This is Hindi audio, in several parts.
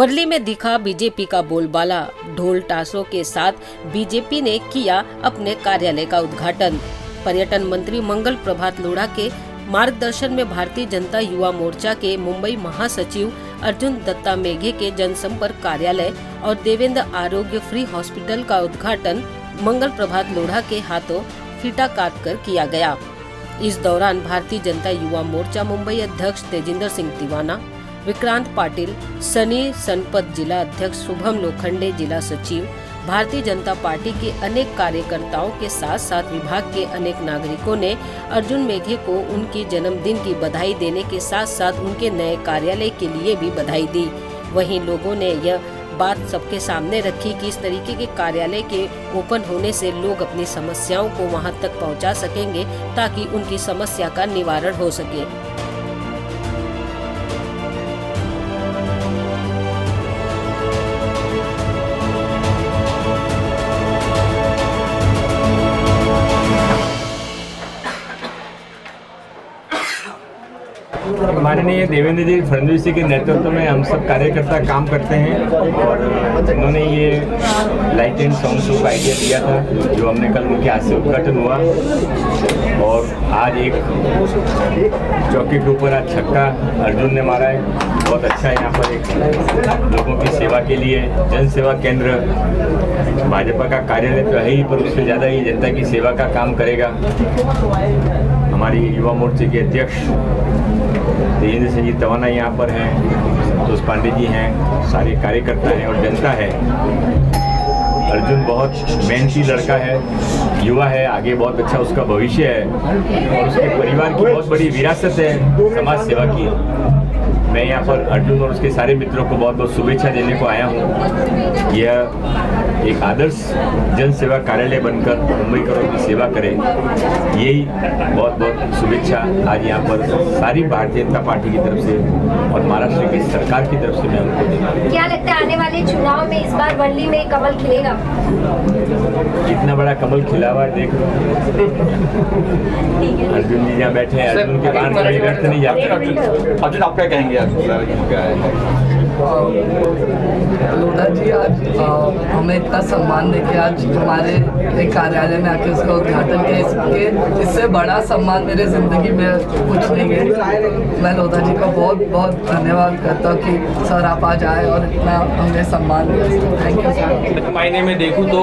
वर्ली में दिखा बीजेपी का बोलबाला। ढोल टासों के साथ बीजेपी ने किया अपने कार्यालय का उद्घाटन। पर्यटन मंत्री मंगल प्रभात लोढ़ा के मार्गदर्शन में भारतीय जनता युवा मोर्चा के मुंबई महासचिव अर्जुन दत्ता मेघे के जनसंपर्क कार्यालय और देवेंद्र आरोग्य फ्री हॉस्पिटल का उद्घाटन मंगल प्रभात लोढ़ा के हाथों फीता काट कर किया गया। इस दौरान भारतीय जनता युवा मोर्चा मुंबई अध्यक्ष तेजिंदर सिंह तिवाना, विक्रांत पाटिल, सनी सनपत जिला अध्यक्ष, शुभम लोखंडे जिला सचिव, भारतीय जनता पार्टी के अनेक कार्यकर्ताओं के साथ साथ विभाग के अनेक नागरिकों ने अर्जुन मेघे को उनकी जन्मदिन की बधाई देने के साथ साथ उनके नए कार्यालय के लिए भी बधाई दी। वहीं लोगों ने यह बात सबके सामने रखी कि इस तरीके के कार्यालय के ओपन होने से लोग अपनी समस्याओं को वहां तक पहुंचा सकेंगे ताकि उनकी समस्या का निवारण हो सके। माननीय देवेंद्र जी फडणवीस जी के नेतृत्व में हम सब कार्यकर्ता काम करते हैं और उन्होंने ये लाइट एंड साउंड शो का आइडिया दिया था जो हमने कल उनके हाथ से उद्घाटन हुआ। और आज एक चौकी के ऊपर आज छक्का अर्जुन ने मारा है। बहुत अच्छा है। यहाँ पर एक लोगों की सेवा के लिए जन सेवा केंद्र, भाजपा का कार्यालय तो है ही पर उससे ज़्यादा ही जनता की सेवा का काम करेगा। हमारी युवा मोर्चे के अध्यक्ष तेजिंदर सिंह जी तिवाना यहाँ पर हैं, संतोष पांडे जी हैं, सारे कार्यकर्ता हैं और जनता है। अर्जुन बहुत मेहनती लड़का है, युवा है, आगे बहुत अच्छा उसका भविष्य है और उसके परिवार की बहुत बड़ी विरासत है समाज सेवा की। मैं यहाँ पर अर्जुन और उसके सारे मित्रों को बहुत बहुत शुभेच्छा देने को आया हूँ। यह एक आदर्श जन सेवा कार्यालय बनकर मुंबई करोड़ की सेवा करे, यही बहुत बहुत शुभेच्छा आज यहाँ पर सारी भारतीय जनता पार्टी की तरफ से और महाराष्ट्र की सरकार की तरफ से मैं उनको देता हूँ। क्या लगता है आने वाले चुनाव में इस बार वर्ली में कमल खिलेगा? कितना बड़ा कमल खिला हुआ है देख लो। अर्जुन जी यहाँ बैठे हैं, अर्जुन के बाहर कभी व्यर्थ नहीं जाते। अर्जुन आप क्या कहेंगे? लोढ़ा जी आज हमें इतना सम्मान देके आज हमारे एक कार्यालय में आके उसका उद्घाटन किया। इससे बड़ा सम्मान मेरे ज़िंदगी में कुछ नहीं है। मैं लोढ़ा जी का बहुत बहुत धन्यवाद करता हूँ कि सर आप आज आए और इतना हमें सम्मान दिया। Thank you sir. मायने में देखूँ तो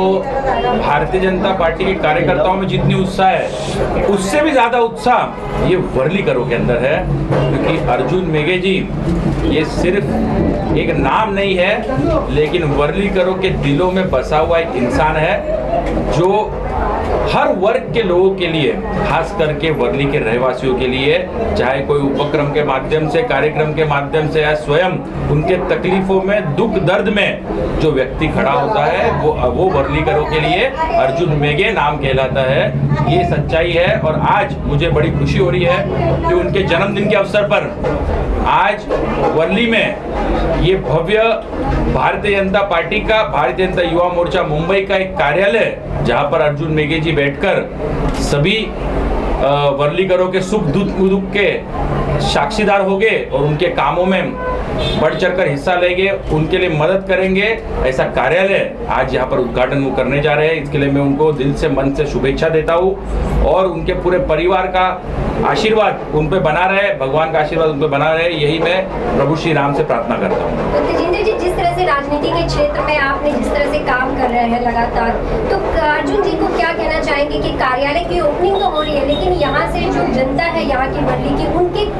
भारतीय जनता पार्टी के कार्यकर्ताओं में जितनी उत्साह है उससे भी ज़्यादा उत्साह ये वर्ली करो के अंदर है, क्योंकि अर्जुन मेघे जी ये सिर्फ एक नाम नहीं है लेकिन वर्ली करो के दिलों में बसा हुआ एक इंसान है जो हर वर्ग के लोगों के लिए, खास करके वर्ली के रहवासियों के लिए, चाहे कोई उपक्रम के माध्यम से, कार्यक्रम के माध्यम से या स्वयं उनके तकलीफों में, दुख दर्द में जो व्यक्ति खड़ा होता है वो वर्ली करो के लिए अर्जुन मेघे नाम कहलाता है। ये सच्चाई है और आज मुझे बड़ी खुशी हो रही है कि उनके जन्मदिन के अवसर पर आज वर्ली में ये भव्य भारतीय जनता पार्टी का, भारतीय जनता युवा मोर्चा मुंबई का एक कार्यालय, जहां पर अर्जुन मेघे जी बैठकर सभी वर्ली करो के सुख दुख के साक्षीदार होंगे और उनके कामों में बढ़ चढ़कर हिस्सा लेंगे, उनके लिए मदद करेंगे। ऐसा कार्यालय आज यहाँ पर उद्घाटन वो करने जा रहे हैं। इसके लिए मैं उनको दिल से, मन से शुभेच्छा देता हूँ और उनके पूरे परिवार का आशीर्वाद उन पे बना रहे, भगवान का आशीर्वाद उन पे बना रहे, यही मैं प्रभु श्री राम से प्रार्थना करता हूँ। तो तेजिंदर जी, जिस तरह से राजनीति के क्षेत्र में आपने जिस तरह से काम कर रहे हैं लगातार, तो अर्जुन जी को क्या कहना चाहेंगे कि कार्यालय की ओपनिंग तो हो रही है लेकिन यहाँ से जो जनता है यहाँ की वर्ली की,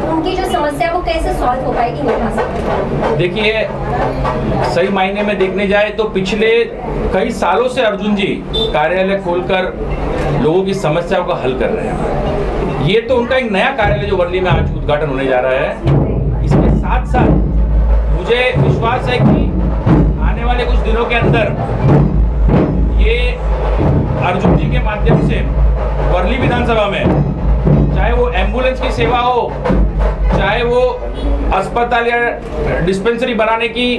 उनकी जो समस्या वो कैसे सॉल्व हो पाएगी? देखिए, सही मायने में देखने जाए तो पिछले कई सालों से अर्जुन जी कार्यालय खोलकर लोगों की समस्याओं का हल कर रहे हैं। ये तो उनका एक नया कार्यालय जो वर्ली में आज उद्घाटन होने जा रहा है। इसके साथ साथ मुझे विश्वास है कि आने वाले कुछ दिनों के अंदर ये अर्जुन जी के माध्यम से वर्ली विधानसभा में, चाहे वो एम्बुलेंस की सेवा हो, चाहे वो अस्पताल या डिस्पेंसरी बनाने की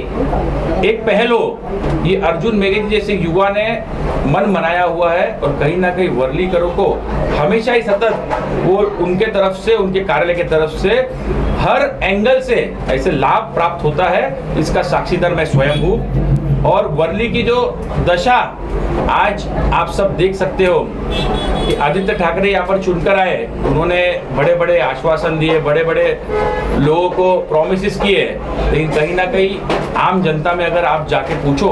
एक पहल हो, ये अर्जुन मेघे जी जैसे युवा ने मन बनाया हुआ है। और कहीं ना कहीं वर्लीकरों को हमेशा ही सतत वो उनके तरफ से, उनके कार्यालय की तरफ से हर एंगल से ऐसे लाभ प्राप्त होता है, इसका साक्षीदार मैं स्वयं हूँ। और वर्ली की जो दशा आज आप सब देख सकते हो कि आदित्य ठाकरे यहाँ पर चुनकर आए, उन्होंने बड़े बड़े आश्वासन दिए, बड़े बड़े लोगों को प्रॉमिसेस किए, लेकिन कहीं ना कहीं आम जनता में अगर आप जाके पूछो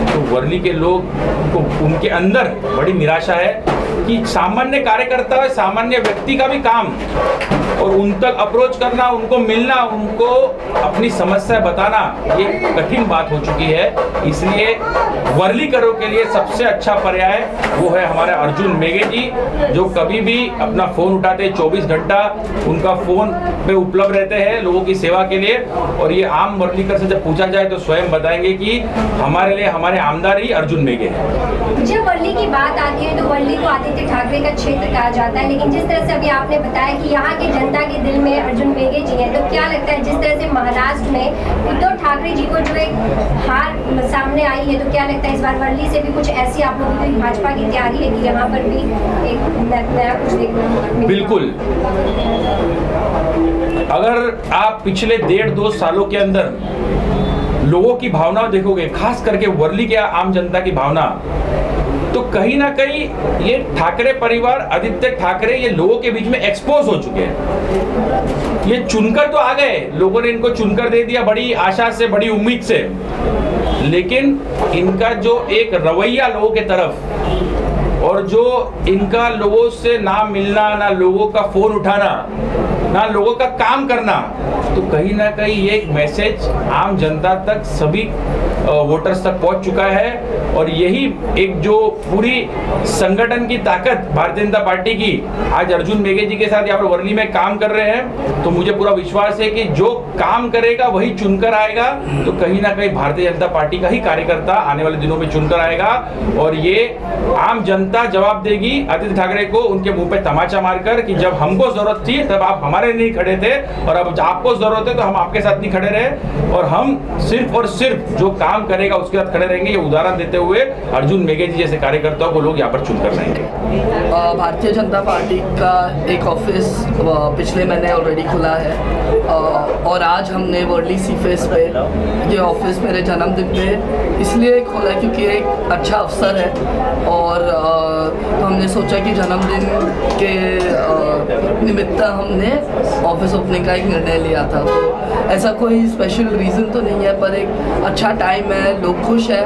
तो वर्ली के लोग को उनके अंदर बड़ी निराशा है कि सामान्य कार्यकर्ता, सामान्य व्यक्ति का भी काम और उन तक अप्रोच करना, उनको मिलना, उनको अपनी समस्या बताना, ये कठिन बात हो चुकी है। इसलिए वर्लीकरों के लिए सबसे अच्छा पर्याय वो है हमारे अर्जुन मेघे जी, जो कभी भी अपना फोन उठाते, 24 घंटा उनका फोन पे उपलब्ध रहते हैं लोगों की सेवा के लिए। और ये आम वर्लीकर से जब पूछा जाए तो स्वयं बताएंगे कि हमारे लिए हमारे आमदार ही अर्जुन मेघे हैं। जब वर्ली की बात आती है तो वर्ली को आदित्य ठाकरे का क्षेत्र कहा जाता है, लेकिन जिस तरह से अभी आपने बताया कि यहाँ की जनता के दिल में अर्जुन मेघे जी हैं, तो क्या लगता है जिस तरह से महाराष्ट्र में उद्धव ठाकरे जी को जो एक हार सामने आई है, तो क्या लगता है इस बार वर्ली से भी कुछ ऐसी आप लोगों की भाजपा की तैयारी है कि यहाँ पर भी एक नया कुछ देखना? बिल्कुल, अगर आप पिछले 1.5-2 सालों के अंदर लोगों की भावना देखोगे, खास करके वर्ली के आम जनता की भावना, तो कहीं ना कहीं ये ठाकरे परिवार, आदित्य ठाकरे, ये लोगों के बीच में एक्सपोज हो चुके हैं। ये चुनकर तो आ गए, लोगों ने इनको चुनकर दे दिया बड़ी आशा से, बड़ी उम्मीद से, लेकिन इनका जो एक रवैया लोगों के तरफ और जो इनका लोगों से ना मिलना, ना लोगों का फोन उठाना, ना लोगों का काम करना, तो कहीं ना कहीं ये एक मैसेज आम जनता तक, सभी वोटर्स तक पहुंच चुका है। और यही एक जो पूरी संगठन की ताकत भारतीय जनता पार्टी की आज अर्जुन मेघे जी के साथ यहाँ पर वर्ली में काम कर रहे हैं, तो मुझे पूरा विश्वास है कि जो काम करेगा वही चुनकर आएगा। तो कहीं ना कहीं भारतीय जनता पार्टी का ही कार्यकर्ता आने वाले दिनों में चुनकर आएगा और ये आम जनता जवाब देगी आदित्य ठाकरे को उनके मुंह पे तमाचा मारकर कि जब हमको जरूरत थी तब आप हमारे नहीं खड़े थे, और अब आपको जरूरत है तो हम आपके साथ नहीं खड़े रहे, और हम सिर्फ और सिर्फ जो काम करेगा उसके साथ खड़े रहेंगे। ये उदाहरण देते हुए अर्जुन मेघे जी जैसे कार्यकर्ताओं को लोग यहाँ पर चुनकर लाएंगे। भारतीय जनता पार्टी का एक ऑफिस पिछले महीने ऑलरेडी खुला है और आज हमने वर्ली सी फेस पे ये ऑफिस मेरे जन्मदिन पे इसलिए खोला क्योंकि एक अच्छा अवसर है और हमने सोचा कि जन्मदिन के निमित्त हमने ऑफिस ओपनिंग का एक निर्णय लिया था। तो ऐसा कोई स्पेशल रीज़न तो नहीं है, पर एक अच्छा टाइम है, लोग खुश है,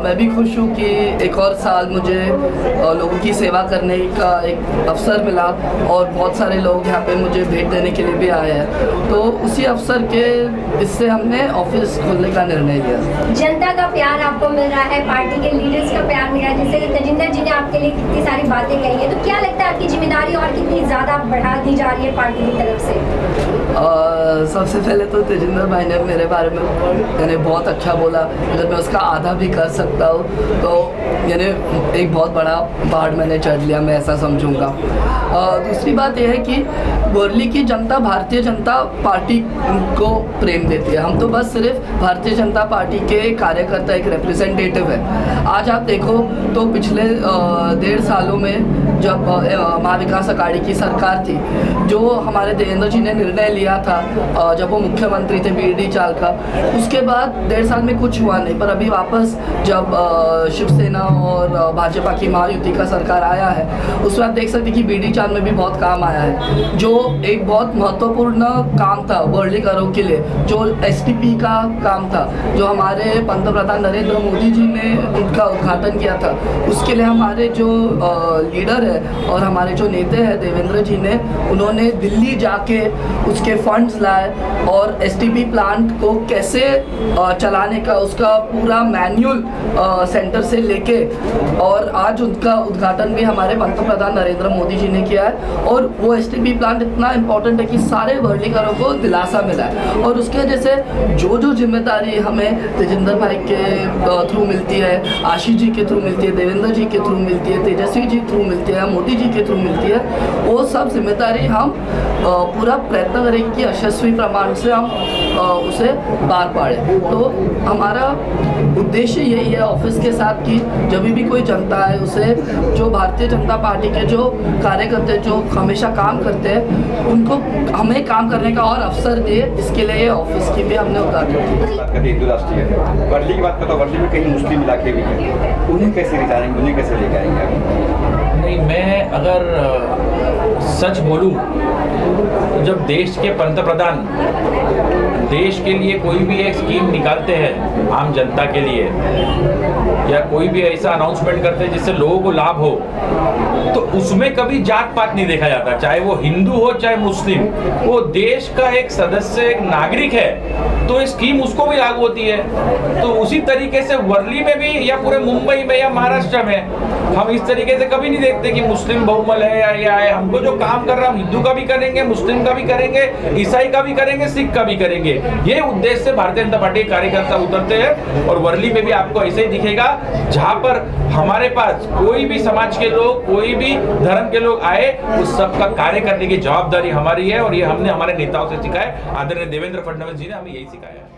मैं भी खुश हूँ कि एक और साल मुझे लोगों की सेवा करने का एक अवसर मिला और बहुत सारे लोग यहाँ पे मुझे भेंट देने के लिए भी आए हैं। तो उसी अवसर के इससे हमने ऑफिस खोलने का निर्णय लिया। जनता का प्यार आपको मिल रहा है, पार्टी के लीडर्स का प्यार मिल रहा है, जैसे तेजिंदर जी ने आपके लिए कितनी सारी बातें कही है, तो क्या लगता है आपकी जिम्मेदारी और कितनी ज़्यादा बढ़ा दी जा रही है पार्टी की तरफ से? सबसे पहले तो तेजिंदर भाई ने मेरे बारे में यानी बहुत अच्छा बोला, अगर मैं उसका आधा भी कर सकता हूँ तो यानी एक बहुत बड़ा पहाड़ मैंने चढ़ लिया, मैं ऐसा समझूंगा। दूसरी बात यह है कि वर्ली की जनता भारतीय जनता पार्टी को प्रेम देती है, हम तो बस सिर्फ भारतीय जनता पार्टी के कार्यकर्ता, एक रिप्रेजेंटेटिव है। आज आप देखो तो पिछले 1.5 सालों में जब महाविकास अघाड़ी की सरकार थी, जो हमारे देवेंद्र जी ने निर्णय लिया था जब वो मुख्यमंत्री थे बीडी चाल का, उसके बाद 1.5 साल में कुछ हुआ नहीं, पर अभी वापस जब शिवसेना और भाजपा की महायुति का सरकार आया है, उसमें आप देख सकते कि बीडी चाल में भी बहुत काम आया है, जो एक बहुत महत्वपूर्ण काम था वर्लीकरों के लिए, जो एसटीपी का काम था, जो हमारे पंतप्रधान नरेंद्र मोदी जी ने उनका उद्घाटन किया था, उसके लिए हमारे जो लीडर है और हमारे जो नेता हैं देवेंद्र जी ने, उन्होंने दिल्ली जाके उसके फंड्स लाए और एसटीपी प्लांट को कैसे चलाने का उसका पूरा मैनुअल सेंटर से लेके, और आज उनका उद्घाटन भी हमारे पंतप्रधान नरेंद्र मोदी जी ने किया है। और वो एसटीपी प्लांट इतना इम्पोर्टेंट है कि सारे वर्लीकरों को दिलासा मिला है, और उसके वजह से जो जिम्मेदारी हमें तेजिंदर भाई के थ्रू मिलती है, आशीष जी के थ्रू मिलती है, देवेंद्र जी के थ्रू मिलती है, तेजस्वी जी थ्रू मिलती है, मोदी जी के थ्रू मिलती है, वो सब जिम्मेदारी हम पूरा प्रयत्न करेंगे कि यशस्वी प्रमाण से हम उसे पार पाड़ें। तो हमारा उद्देश्य यही है ऑफिस के साथ कि जब भी कोई जनता है उसे जो भारतीय जनता पार्टी के जो कार्यकर्ता जो हमेशा काम करते हैं उनको हमें काम करने का और अवसर दे, इसके लिए ऑफिस की भी हमने उद्घाटन की। बात करते हिंदू राष्ट्रीय वर्ली की बात करते वर्ली में कई मुस्लिम इलाके भी हैं, उन्हें कैसे रिझाएंगे, उन्हें कैसे लेके आएंगे? नहीं, मैं अगर सच बोलूं तो जब देश के पंतप्रधान देश के लिए कोई भी एक स्कीम निकालते हैं आम जनता के लिए या कोई भी ऐसा अनाउंसमेंट करते हैं जिससे लोगों को लाभ हो, तो उसमें कभी जात पात नहीं देखा जाता, चाहे वो हिंदू हो चाहे मुस्लिम। वो देश का एक सदस्य, एक नागरिक है, तो स्कीम उसको भी लागू होती है। तो उसी तरीके से वर्ली में भी या पूरे मुंबई में या महाराष्ट्र में हम इस तरीके से कभी नहीं देखते कि मुस्लिम बहुमल है या है। हमको जो काम कर रहा है हम हिंदू का भी करेंगे, मुस्लिम का भी करेंगे, ईसाई का भी करेंगे, सिख का भी करेंगे। ये उद्देश्य से भारतीय जनता पार्टी के कार्यकर्ता उतरते हैं और वर्ली में भी आपको ऐसे ही दिखेगा, जहां पर हमारे पास कोई भी समाज के लोग, कोई भी धर्म के लोग आए, उस सबका कार्य करने की जवाबदारी हमारी है और ये हमने हमारे नेताओं से सीखा है। आदरणीय देवेंद्र फडणवीस जी ने हमें यही सिखाया है।